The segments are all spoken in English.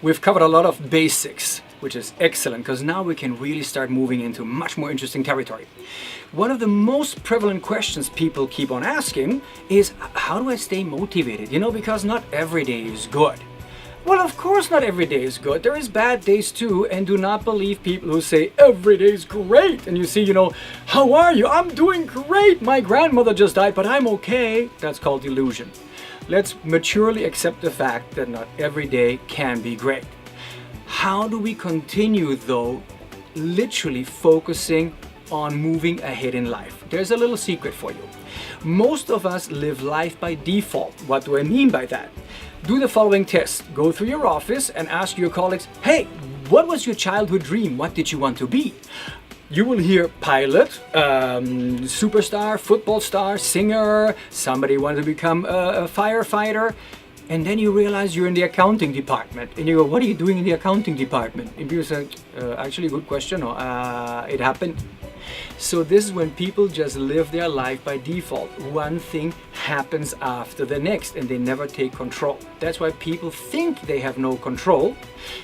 We've covered a lot of basics, which is excellent because now we can really start moving into much more interesting territory. One of the most prevalent questions people keep on asking is, how do I stay motivated? You know, because not every day is good. Well, of course not every day is good. There is bad days too, and do not believe people who say every day is great. And you see, you know, how are you? I'm doing great. My grandmother just died, but I'm okay. That's called delusion. Let's maturely accept the fact that not every day can be great. How do we continue though, literally focusing on moving ahead in life? There's a little secret for you. Most of us live life by default. What do I mean by that? Do the following test. Go through your office and ask your colleagues, hey, what was your childhood dream? What did you want to be? You will hear pilot, superstar, football star, singer, somebody wanted to become a firefighter. And then you realize you're in the accounting department. And you go, what are you doing in the accounting department? And people say, actually, good question. It happened. So this is when people just live their life by default. One thing happens after the next and they never take control. That's why people think they have no control.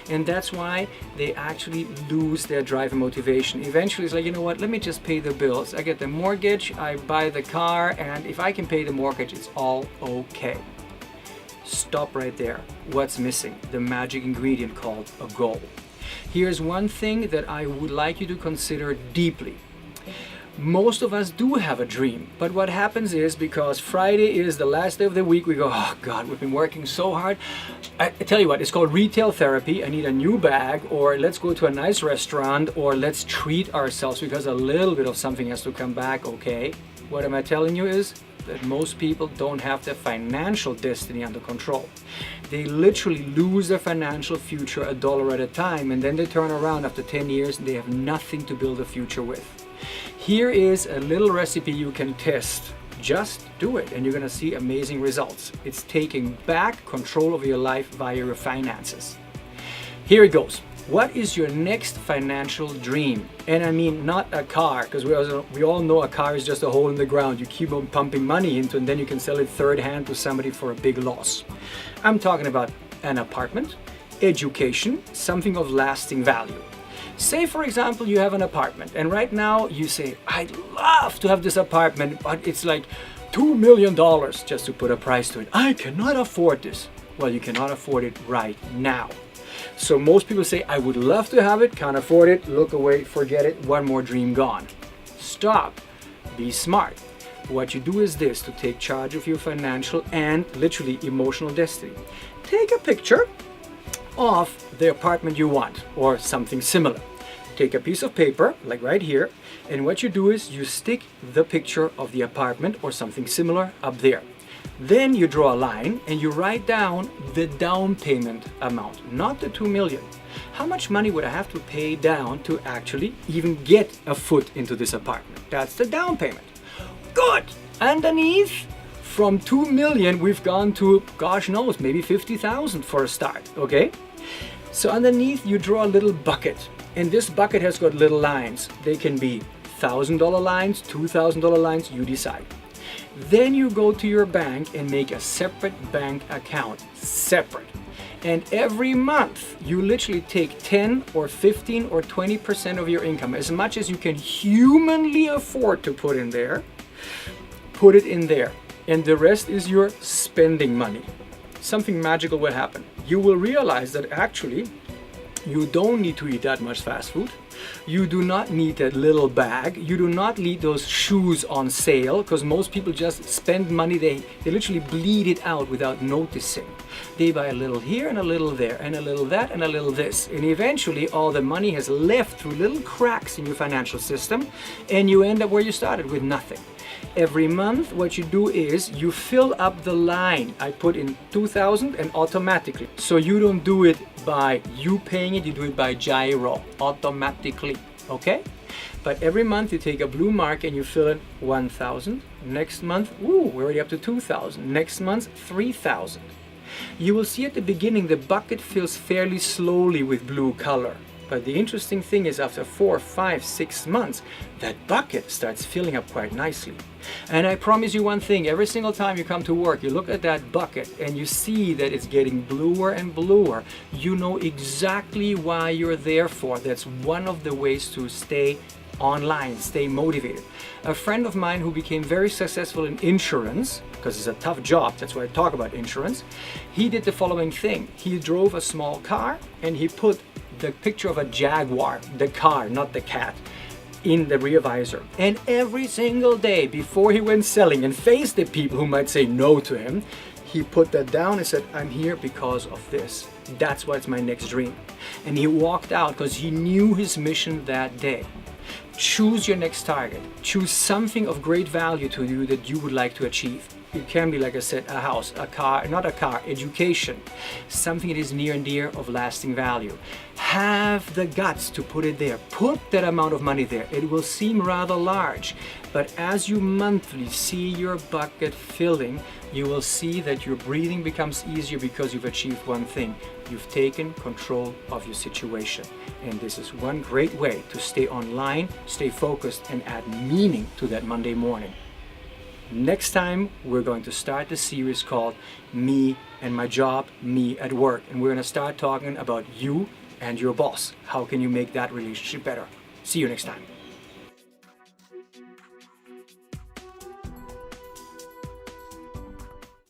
And that's why they actually lose their drive and motivation. Eventually it's like, you know what, let me just pay the bills. I get the mortgage, I buy the car, and if I can pay the mortgage, it's all okay. Stop right there. What's missing? The magic ingredient called a goal. Here's one thing that I would like you to consider deeply. Most of us do have a dream, but what happens is, because Friday is the last day of the week, we go, oh God, we've been working so hard. I tell you what, it's called retail therapy. I need a new bag, or let's go to a nice restaurant, or let's treat ourselves because a little bit of something has to come back, okay? What am I telling you is that most people don't have their financial destiny under control. They literally lose their financial future $1 at a time, and then they turn around after 10 years and they have nothing to build a future with. Here is a little recipe you can test. Just do it and you're gonna see amazing results. It's taking back control of your life via your finances. Here it goes. What is your next financial dream? And I mean not a car, because we all know a car is just a hole in the ground. You keep on pumping money into and then you can sell it third hand to somebody for a big loss. I'm talking about an apartment, education, something of lasting value. Say, for example, you have an apartment and right now you say, I'd love to have this apartment, but it's like $2 million just to put a price to it. I cannot afford this. Well, you cannot afford it right now. So most people say, I would love to have it, can't afford it, look away, forget it, one more dream gone. Stop. Be smart. What you do is this, to take charge of your financial and literally emotional destiny. Take a picture of the apartment you want or something similar. Take a piece of paper, like right here, and what you do is you stick the picture of the apartment or something similar up there. Then you draw a line and you write down the down payment amount, not the 2 million. How much money would I have to pay down to actually even get a foot into this apartment? That's the down payment. Good! Underneath, from 2 million, we've gone to, gosh knows, maybe 50,000 for a start, okay? So underneath you draw a little bucket, and this bucket has got little lines. They can be $1,000 lines, $2,000 lines, you decide. Then you go to your bank and make a separate bank account, separate. And every month you literally take 10 or 15 or 20% of your income, as much as you can humanly afford to put in there, put it in there. And the rest is your spending money. Something magical will happen. You will realize that actually you don't need to eat that much fast food. You do not need that little bag. You do not need those shoes on sale, because most people just spend money. They literally bleed it out without noticing. They buy a little here and a little there and a little that and a little this. And eventually all the money has left through little cracks in your financial system and you end up where you started, with nothing. Every month what you do is you fill up the line. I put in 2,000 and automatically. So you don't do it by you paying it, you do it by gyro, automatically, okay? But every month you take a blue mark and you fill in 1,000. Next month, we're already up to 2,000. Next month, 3,000. You will see at the beginning the bucket fills fairly slowly with blue color. But the interesting thing is after 4, 5, 6 months, that bucket starts filling up quite nicely. And I promise you one thing, every single time you come to work, you look at that bucket and you see that it's getting bluer and bluer. You know exactly why you're there for. That's one of the ways to stay online, stay motivated. A friend of mine who became very successful in insurance, because it's a tough job, that's why I talk about insurance, he did the following thing. He drove a small car and he put the picture of a jaguar, the car, not the cat, in the rear visor. And every single day before he went selling and faced the people who might say no to him, he put that down and said, I'm here because of this. That's what's my next dream. And he walked out because he knew his mission that day. Choose your next target. Choose something of great value to you that you would like to achieve. It can be, like I said, a house, a car, not a car, education, something that is near and dear of lasting value. Have the guts to put it there. Put that amount of money there. It will seem rather large, but as you monthly see your bucket filling, you will see that your breathing becomes easier because you've achieved one thing. You've taken control of your situation. And this is one great way to stay online, stay focused, and add meaning to that Monday morning. Next time, we're going to start the series called Me and My Job, Me at Work. And we're going to start talking about you and your boss. How can you make that relationship better? See you next time.